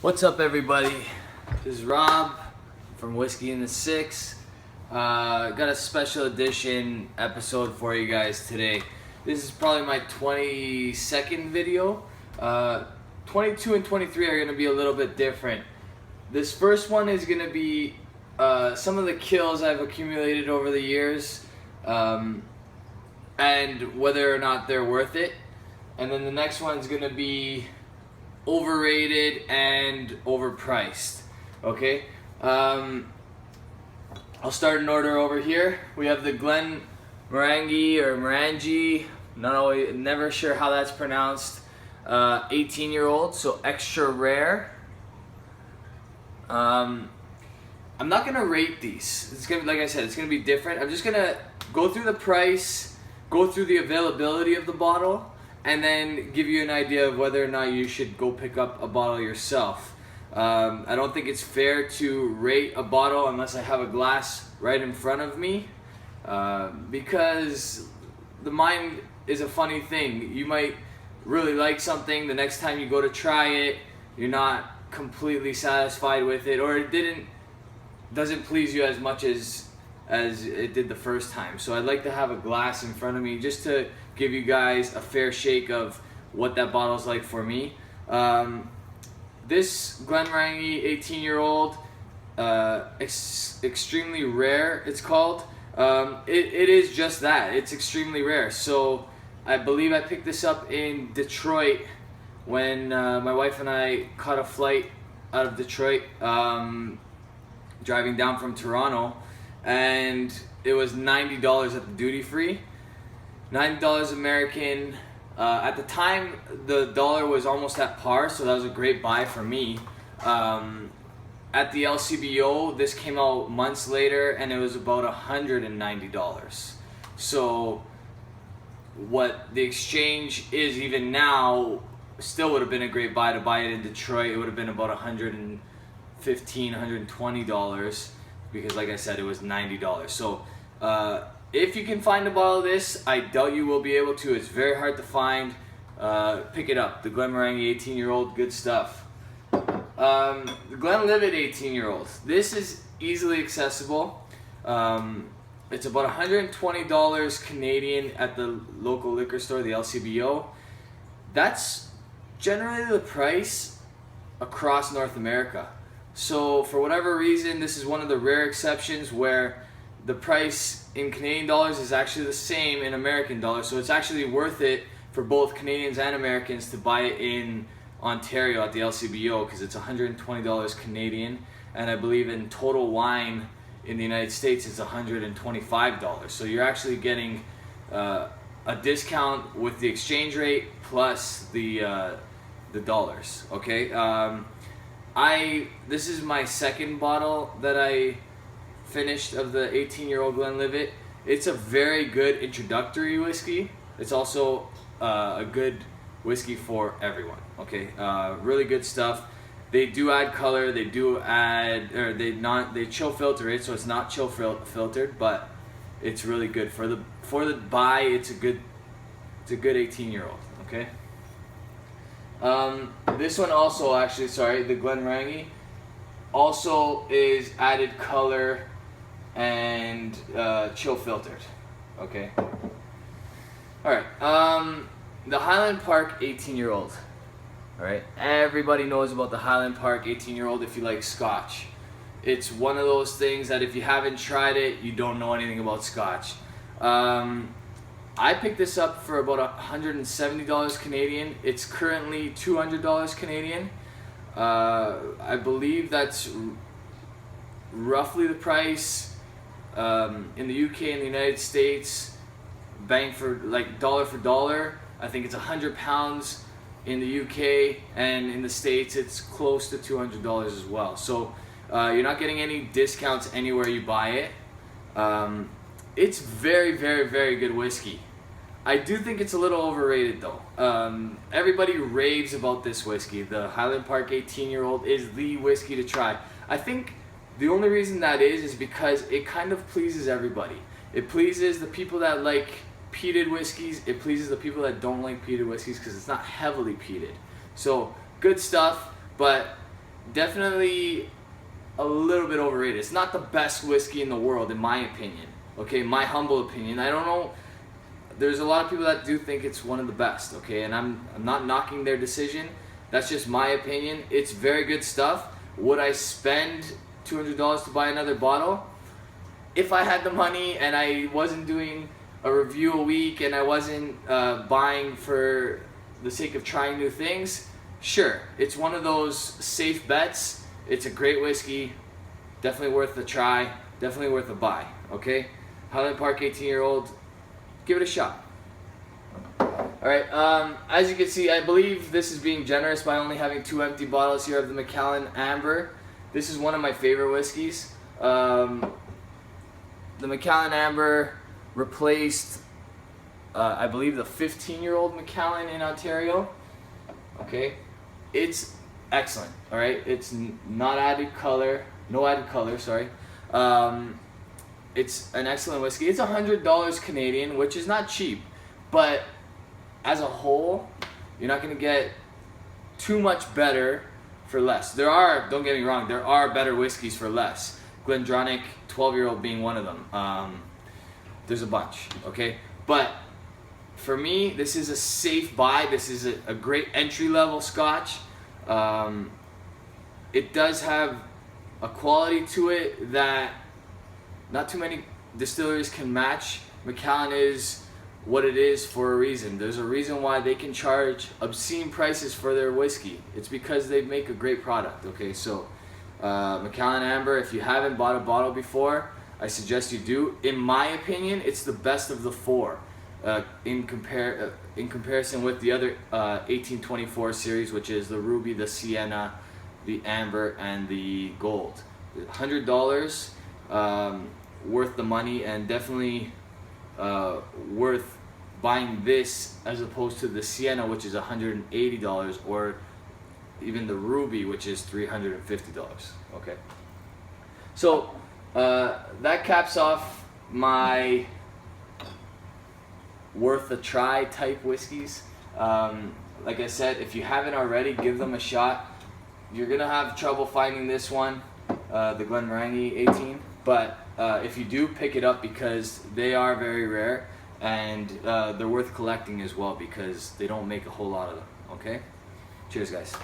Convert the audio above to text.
What's up, everybody? This is Rob from Whiskey in the Six. Got a special edition episode for you guys today. This is probably my 22nd video. 22 and 23 are going to be a little bit different. This first one is going to be some of the kills I've accumulated over the years and whether or not they're worth it. And then the next one is going to be overrated and overpriced. Okay, I'll start in order over here. We have the Glenmorangie or Morangie, never sure how that's pronounced. 18-year-old, so extra rare. I'm not gonna rate these. It's gonna be, like I said, it's gonna be different. I'm just gonna go through the price, go through the availability of the bottle, and then give you an idea of whether or not you should go pick up a bottle yourself. I don't think it's fair to rate a bottle unless I have a glass right in front of me, because the mind is a funny thing. You might really like something, the next time you go to try it, you're not completely satisfied with it, or it doesn't please you as much as it did the first time. So I'd like to have a glass in front of me just to give you guys a fair shake of what that bottle's like for me. This Glenmorangie 18-year-old, extremely rare, it's called. It is just that, it's extremely rare. So I believe I picked this up in Detroit when my wife and I caught a flight out of Detroit, driving down from Toronto, and it was $90 at the duty free. $90 American. At the time, the dollar was almost at par, so that was a great buy for me. At the LCBO, this came out months later, and it was about $190. So what the exchange is even now, still would have been a great buy to buy it in Detroit. It would have been about $115, $120, because like I said, it was $90. So if you can find a bottle of this, I doubt you will be able to. It's very hard to find. Pick it up. The Glenmorangie 18-year-old, good stuff. The Glenlivet 18-year-old. This is easily accessible. It's about $120 Canadian at the local liquor store, the LCBO. That's generally the price across North America. So for whatever reason, this is one of the rare exceptions where the price in Canadian dollars is actually the same in American dollars. So it's actually worth it for both Canadians and Americans to buy it in Ontario at the LCBO, because it's $120 Canadian, and I believe in total wine in the United States it's $125. So you're actually getting a discount with the exchange rate plus the dollars. Okay, this is my second bottle that I finished of the 18-year-old Glenlivet. It's a very good introductory whiskey. It's also a good whiskey for everyone. Okay, really good stuff. They do add color. They do add, or they chill filter it, so it's not chill filtered, but it's really good for the buy. It's a good 18-year-old. Okay. This one also, actually, sorry, the Glenmorangie also is added color and chill filtered. Okay. All right. The Highland Park 18-year-old. All right. Everybody knows about the Highland Park 18-year-old if you like Scotch. It's one of those things that if you haven't tried it, you don't know anything about Scotch. I picked this up for about $170 Canadian. It's currently $200 Canadian. I believe that's roughly the price in the UK and the United States, bang for like dollar for dollar. I think it's 100 pounds in the UK, and in the States it's close to $200 as well. So you're not getting any discounts anywhere you buy it. It's very, very, very good whiskey. I do think it's a little overrated though. Everybody raves about this whiskey. The Highland Park 18-year-old is the whiskey to try. I think the only reason that is because it kind of pleases everybody. It pleases the people that like peated whiskeys. It pleases the people that don't like peated whiskeys because it's not heavily peated. So good stuff, but definitely a little bit overrated. It's not the best whiskey in the world, in my opinion. Okay, my humble opinion. I don't know. There's a lot of people that do think it's one of the best. Okay, and I'm not knocking their decision. That's just my opinion. It's very good stuff. Would I spend $200 to buy another bottle? If I had the money and I wasn't doing a review a week and I wasn't buying for the sake of trying new things, sure. It's one of those safe bets. It's a great whiskey, definitely worth a try, definitely worth a buy, okay? Highland Park 18-year-old, give it a shot. Alright, as you can see, I believe this is being generous by only having 2 empty bottles here of the Macallan Amber. This is one of my favorite whiskeys. The Macallan Amber replaced, I believe, the 15-year-old Macallan in Ontario. Okay, it's excellent. All right, it's not added color, no added color. Sorry. It's an excellent whiskey. It's $100 Canadian, which is not cheap, but as a whole, you're not gonna get too much better for less. There are, don't get me wrong, there are better whiskeys for less. Glenmorangie 12-year-old being one of them. There's a bunch, okay? But for me, this is a safe buy. This is a great entry-level Scotch. It does have a quality to it that not too many distilleries can match. Macallan is what it is for a reason. There's a reason why they can charge obscene prices for their whiskey. It's because they make a great product, okay? So Macallan Amber, if you haven't bought a bottle before, I suggest you do. In my opinion, it's the best of the 4 in comparison with the other 1824 series, which is the Ruby, the Sienna, the Amber, and the Gold. $100 worth the money, and definitely worth buying this as opposed to the Sienna, which is $180, or even the Ruby, which is $350. Okay, so that caps off my worth a try type whiskeys. Like I said, if you haven't already, give them a shot. You're gonna have trouble finding this one, the Glenmorangie 18, but if you do, pick it up because they are very rare, and they're worth collecting as well because they don't make a whole lot of them. Okay, cheers guys.